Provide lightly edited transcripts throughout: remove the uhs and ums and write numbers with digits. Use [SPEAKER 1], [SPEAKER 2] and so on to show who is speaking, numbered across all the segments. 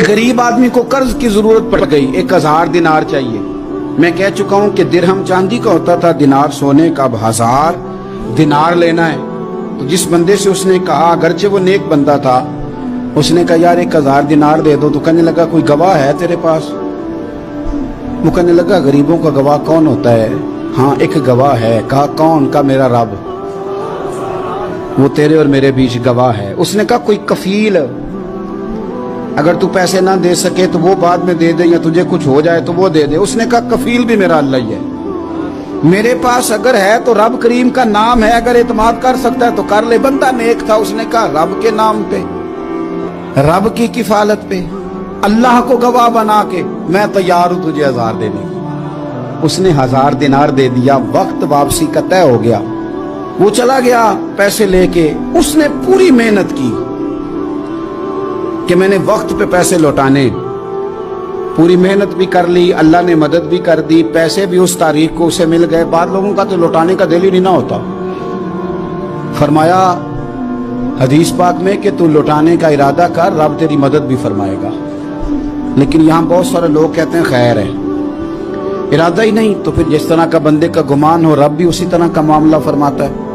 [SPEAKER 1] गरीब आदमी को कर्ज की जरूरत पड़ गई, 1000 दिनार चाहिए। मैं कह चुका हूं कि दिरहम चांदी का होता था, दिनार सोने का। अब 1000 दिनार लेना है। तो जिस बंदे से उसने कहा, अगरचे वो नेक बंदा था, उसने कहा यार 1000 दिनार दे दो। तो कहने लगा कोई गवाह है तेरे पास? वो कहने लगा गरीबों का गवाह कौन होता है? हाँ एक गवाह है। कहा कौन? का मेरा रब, वो तेरे और मेरे बीच गवाह है। उसने कहा कोई कफील, अगर तू पैसे ना दे सके तो वो बाद में दे दे, या तुझे कुछ हो जाए तो वो दे दे। उसने कहा कफील भी मेरा अल्लाह ही है। मेरे पास अगर है तो रब करीम का नाम है, अगर एतमाद कर सकता है तो कर ले। बंदा नेक था, उसने कहा रब के नाम पे, रब की किफालत पे, अल्लाह को गवाह बना के मैं तैयार हूं तुझे 1000 देने। उसने 1000 दिनार दे दिया। वक्त वापसी का तय हो गया। वो चला गया पैसे लेके। उसने पूरी मेहनत की कि मैंने वक्त पे पैसे लौटाने, पूरी मेहनत भी कर ली, अल्लाह ने मदद भी कर दी, पैसे भी उस तारीख को उसे मिल गए। बाद लोगों का तो लौटाने का दिल ही नहीं ना होता। फरमाया हदीस पाक में कि तू लौटाने का इरादा कर, रब तेरी मदद भी फरमाएगा। लेकिन यहाँ बहुत सारे लोग कहते हैं खैर है, इरादा ही नहीं। तो फिर जिस तरह का बंदे का गुमान हो, रब भी उसी तरह का मामला फरमाता है।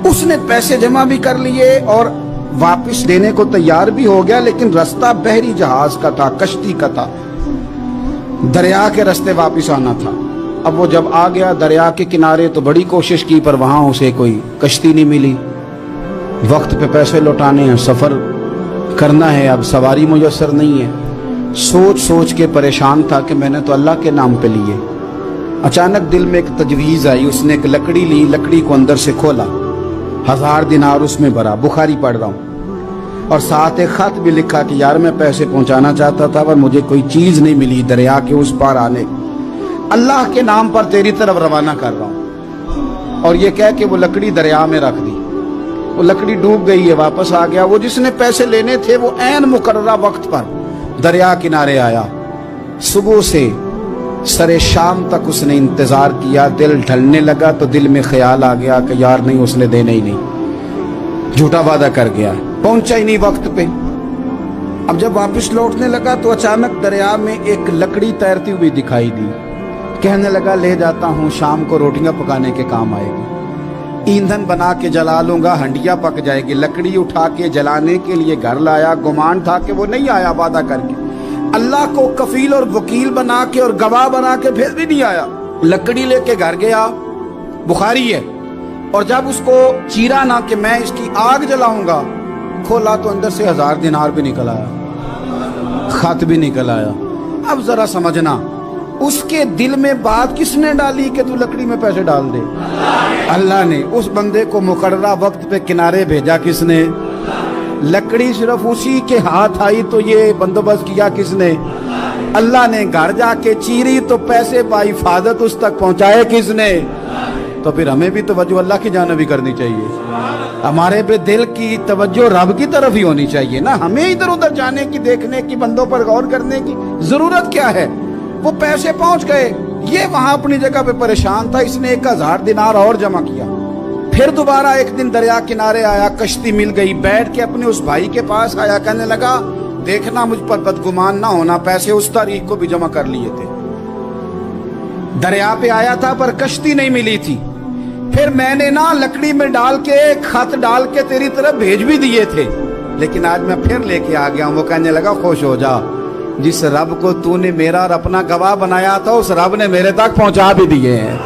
[SPEAKER 1] उसने पैसे जमा भी कर लिए और वापस देने को तैयार भी हो गया, लेकिन रास्ता बहरी जहाज का था, कश्ती का था, दरिया के रास्ते वापस आना था। अब वो जब आ गया दरिया के किनारे तो बड़ी कोशिश की, पर वहां उसे कोई कश्ती नहीं मिली। वक्त पे पैसे लौटाने हैं, सफर करना है, अब सवारी मुयस्सर नहीं है। सोच सोच के परेशान था कि मैंने तो अल्लाह के नाम पे लिए। अचानक दिल में एक तजवीज आई। उसने एक लकड़ी ली, लकड़ी को अंदर से खोला, 1000 दिनार उसमें भरा। बुखारी पढ़ रहा हूं, और साथ एक खत भी लिखा कि यार मैं पैसे पहुंचाना चाहता था पर मुझे कोई चीज नहीं मिली दरिया के उस पार आने, अल्लाह के नाम पर तेरी तरफ रवाना कर रहा हूं। और ये कह के वो लकड़ी दरिया में रख दी। वो लकड़ी डूब गई है, वापस आ गया। वो जिसने पैसे लेने थे वो ऐन मुकर्ररा वक्त पर दरिया किनारे आया। सुबह से सरे शाम तक उसने इंतजार किया। दिल ढलने लगा तो दिल में ख्याल आ गया कि यार नहीं, उसने देने ही नहीं, झूठा वादा कर गया, पहुंचा ही नहीं वक्त पे। अब जब वापस लौटने लगा तो अचानक दरिया में एक लकड़ी तैरती हुई दिखाई दी। कहने लगा ले जाता हूं, शाम को रोटियां पकाने के काम आएगी, ईंधन बना के जला लूंगा, हंडिया पक जाएगी। लकड़ी उठा के जलाने के लिए घर लाया। गुमान था कि वो नहीं आया वादा करके, अल्लाह को कफील और वकील बना के और गवाह बना के फिर भी नहीं आया। लकड़ी लेके घर गया, बुखारी है, और जब उसको चीरा ना कि मैं इसकी आग जलाऊंगा, खोला तो अंदर से 1000 दिनार भी निकल आया, खत भी निकल आया। अब जरा समझना, उसके दिल में बात किसने डाली कि तू लकड़ी में पैसे डाल दे? अल्लाह ने। उस बंदे को मुकर्ररा वक्त पे किनारे भेजा किसने? लकड़ी सिर्फ उसी के हाथ आई तो ये बंदोबस्त किया किसने? अल्लाह ने। घर जाके चीरी तो पैसे बाहिफाजत उस तक पहुंचाए किसने? तो फिर हमें भी तवज्जो अल्लाह की जानिब भी करनी चाहिए। हमारे पे दिल की तवज्जो रब की तरफ ही होनी चाहिए ना। हमें इधर उधर जाने की, देखने की, बंदों पर गौर करने की जरूरत क्या है? वो पैसे पहुंच गए, ये वहां अपनी जगह पे परेशान था। इसने 1000 दिनार और जमा किया। फिर दोबारा एक दिन दरिया किनारे आया, कश्ती मिल गई, बैठ के अपने उस भाई के पास आया। कहने लगा देखना मुझ पर बदगुमान ना होना, पैसे उस तारीख को भी जमा कर लिए थे, दरिया पे आया था पर कश्ती नहीं मिली थी। फिर मैंने ना लकड़ी में डाल के, खत डाल के तेरी तरफ भेज भी दिए थे, लेकिन आज मैं फिर लेके आ गया हूं। वो कहने लगा खुश हो जा, जिस रब को तूने मेरा और अपना गवाह बनाया था उस रब ने मेरे तक पहुंचा भी दिए हैं।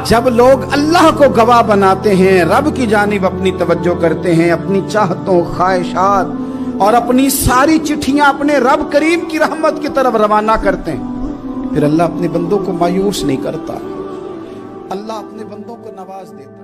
[SPEAKER 1] जब लोग अल्लाह को गवाह बनाते हैं, रब की जानिब अपनी तवज्जो करते हैं, अपनी चाहतों, ख्वाहिशात और अपनी सारी चिट्ठियां अपने रब करीम की रहमत की तरफ रवाना करते हैं, फिर अल्लाह अपने बंदों को मायूस नहीं करता, अल्लाह अपने बंदों को नवाज देता।